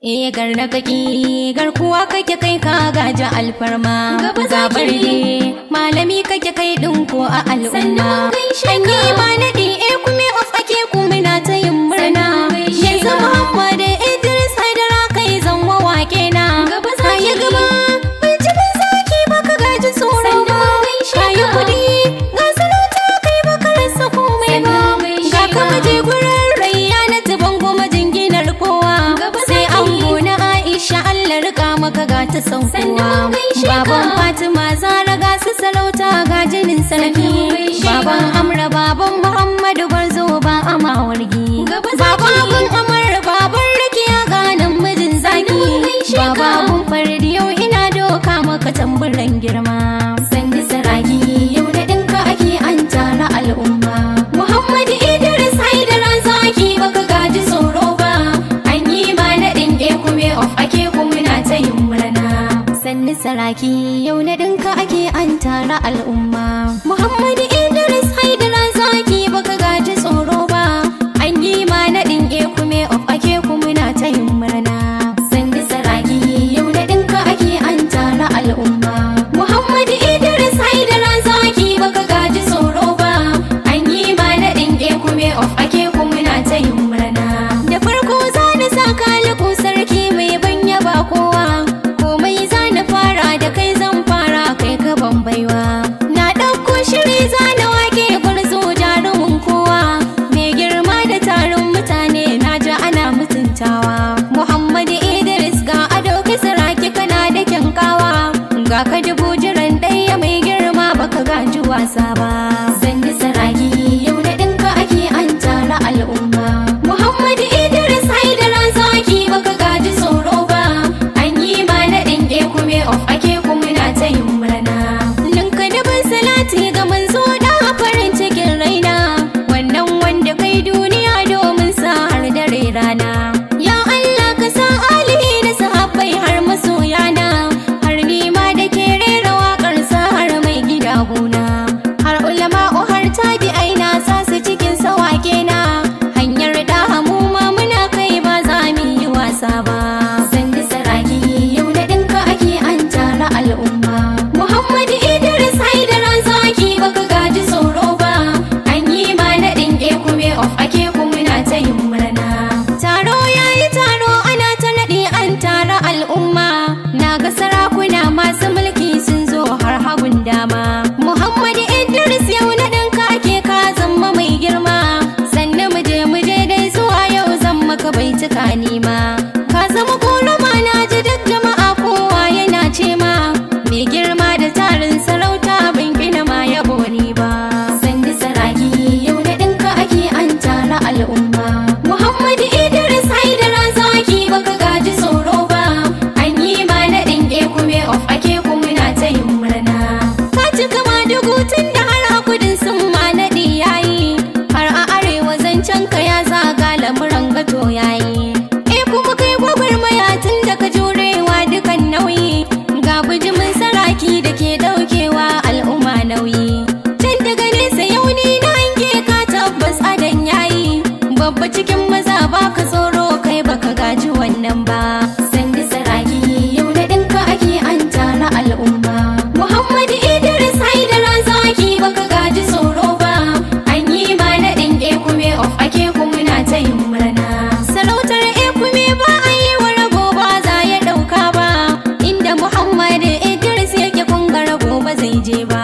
Garna kake garkuwa kake kai ka gaji alfarma ga barde malami kake kai dinko a al'umma an yi ma nadi kuma of ake kuma na ta yin murna yanzu Muhammad Idris Haidara kai zan wake na kayi gaba bincin zaki baka gaji tsoro ba kayi kudi ga salata kai baka rasa komai ba ga kama je gurin Rayyana ta bango majinginar kowa sai an gona Aisha Allah rika maka ga ta saukowa baban Fatima Zara ga su sarauta ga jinin sarki baban Amra baban Muhammadu Barzo ba ama wargi baban Amar baban Rakiya ga nan mijin zaki baban Fardi yau ina doka maka tamburan girma sandi saraki yau da dinka ake an tara al'umma Muhammad Idris Haidara zaki baka gaji tsoro ba an yi ma naɗin kuma of ake kuma na ta yin murna sanni saraki yau na dinka ake an tara al'umma Muhammad Idris Haidara zaki baka gaji tsoro ba an yi ma naɗin kuma of ake kuma na ta yin murna sanni saraki yau na dinka ake an tara al'umma Muhammad Idris Haidara zaki baka gaji tsoro ba an yi ma naɗin kuma of ake kuma na ta yin murna da farko za na saka liku sarki mai banya ba kowa komai za na fara da kai zan fara kai ka baiwa na ɗauko shiri za na wake gwarzo jarumin kowa mai girma da tarin mutane na ji ana mutuntawa Muhammad Idris ga ado kai saraki kana da kyankawa ga ka dubu jiran ɗaya mai girma baka gaji wasa ba zan yi saraki yau da ɗinka ake an tara al'umma Muhammad Idris Haidara zaki baka gaji tsoro ba an yi ma naɗin kuma of ake kuma na ta yin murna ninka dubin salati ga manzo da farin cikin raina wannan wanda kai duniya domin sa har dare rana ya Allah ka sa alihi da sahabbai har masoyana har nima da ke rera waƙar sa har mai gida gona har ulama'u har tabi'ai na sa su cikin sawake na hanyar da hamu ma muna kai ba za mu yi wasa ba sandi saraki yau da ɗinka ake an tara al'umma Muhammad Idris Haidara zaki baka gaji tsoro ba an yi ma naɗin kuma of ake kuma na ta yin murna taro yayi taro ana ta naɗi an tara al'umma na ga sarakuna masu mulki sun zo har hagun dama Muhammad Idris yau na ɗinka ake ka zama mai girma sannan muje dai zuwa yau zan maka bai cika nima ka zama korama na ji duk jama'a kowa yana ce ma mai girma da tarin sarauta ban gina ma yabo ni ba sandi saraki yau na ɗinka ake an tara al'umma Muhammad Idris Haidara zaki baka gaji tsoro ba an yi ma naɗin kuma of ake kuma na ta yin murna ka cika ma dugutun da har a kudin sun ma naɗi yayi har a arewa zancen ka ya zaga lamuran gato yayi kuma kai gwagwarmaya tun da ka jurewa dukan nauyi ga bijimin saraki da ke daukewa al'umma nauyi can daga nesa yau ni na hange ka tabbas adan yayi babba cikin maza baka tsoro kai baka gaji wannan ba sandi saraki yau da ɗinka ake an tara al'umma Muhammad Idris Haidara zaki baka gaji tsoro ba an yi ma naɗin kuma of ake kuma na ta yin murna sarautar kuma ba a yi wa rago ba za ya ɗauka ba inda Muhammad Idris yake kunga rago ba zai je ba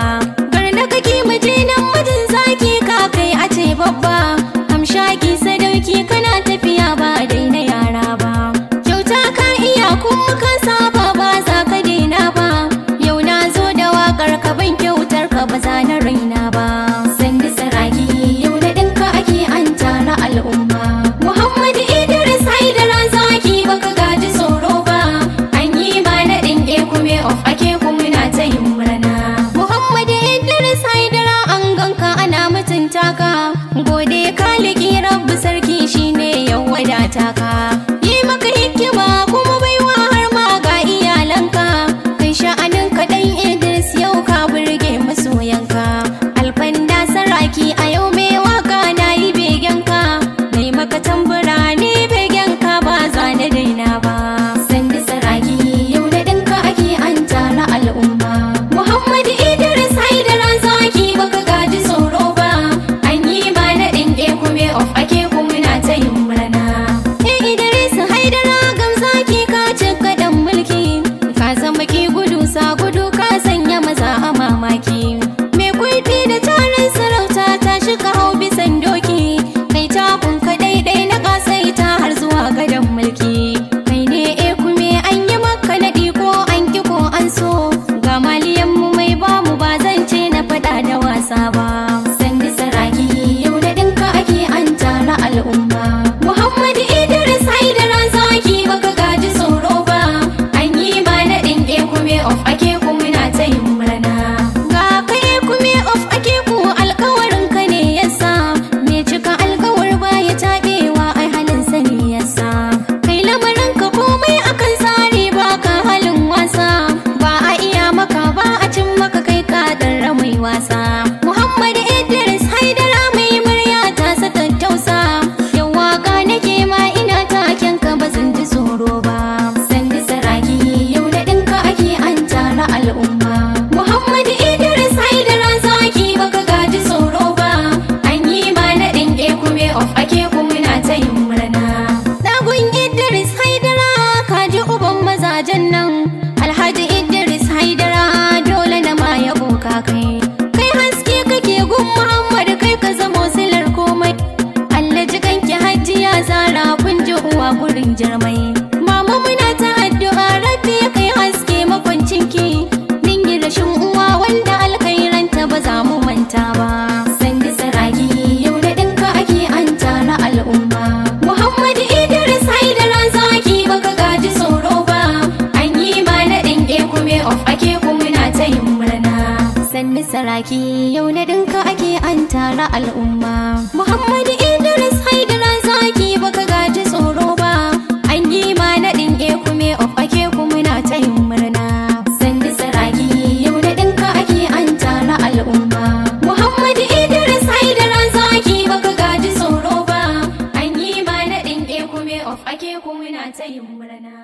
garna kake muje nan mijin zaki ka kai a ce babba hamshaki sadauki kana tafiya ba daina yara ba kyauta ka ba. Sandi saraki yau da ɗinka ake an tara al'umma. Muhammad Idris Haidara zaki baka gaji tsoro ba. An yi ma naɗin ekume of ake muna ta yin murna. Idris Haidara gam zaki ka cika dan mulki. Ka zama ki gudu sa gudu ka sanya maza a mamaki. Me kulfi da tarin sarauta ta shiga hau bisan doki. Kai takun ka daidai na kasaita har zuwa gadon mulki. Kai ne ekume an yi maka naɗi ko an ki ko an so. Ga maliyan mu mai bamu ba zan ce na faɗa da wasa ba. Sandi saraki yau da ɗinka ake an tara al'umma. Muhammad Idris Haidara zaki baka gaji tsoro ba. An yi ma naɗin ekume of ake muna ta yin murna. Ga ka ekume of ake ku alkawarin ka ne yasa. Me cika alkawar baya taɓewa ai halin sani yasa. Kai lamarin ka komai akan tsari ba ka halin wasa. Ba a iya maka ba a cin maka kai ka ɗarra mai wasa. Muhammad Idris Haidara mai murya ta sa tattausa. Yau waka nake ma ina taken ka ba zan ji tsoro ba. Sandi saraki yau da ɗinka ake an tara al'umma. Muhammad Idris Haidara zaki baka gaji tsoro ba. An yi ma naɗin ekume of ake muna ta yin murna. Dagun Idris Haidara kaji uban mazajen nan. Alhaji Idris Haidara dole na ma yabo ka kai. Kai haske kake gun Muhammad kai ka zamo silar komai. Allah ji kanki Hajiya Zara kun ji uwa gurin jirmai. Mama muna ta addu'a rabbi ya kai haske makwancinki. Dingi rashin uwa wanda alkairanta ba za mu manta ba. Sandi saraki yau da ɗinka ake an tara al'umma. Muhammad Idris Haidara zaki baka gaji tsoro ba. An yi ma naɗin ekume of ake muna ta yin murna. Sandi saraki yau na ɗinka ake an tara al'umma. Muhammad Idris Haidara zaki baka gaji tsoro ba. An yi ma naɗin ekume of ake muna ta yin murna. Sandi saraki yau na ɗinka ake an tara al'umma. Muhammad Idris Haidara zaki baka gaji tsoro ba. An yi ma naɗin ekume of ake muna ta yin murna.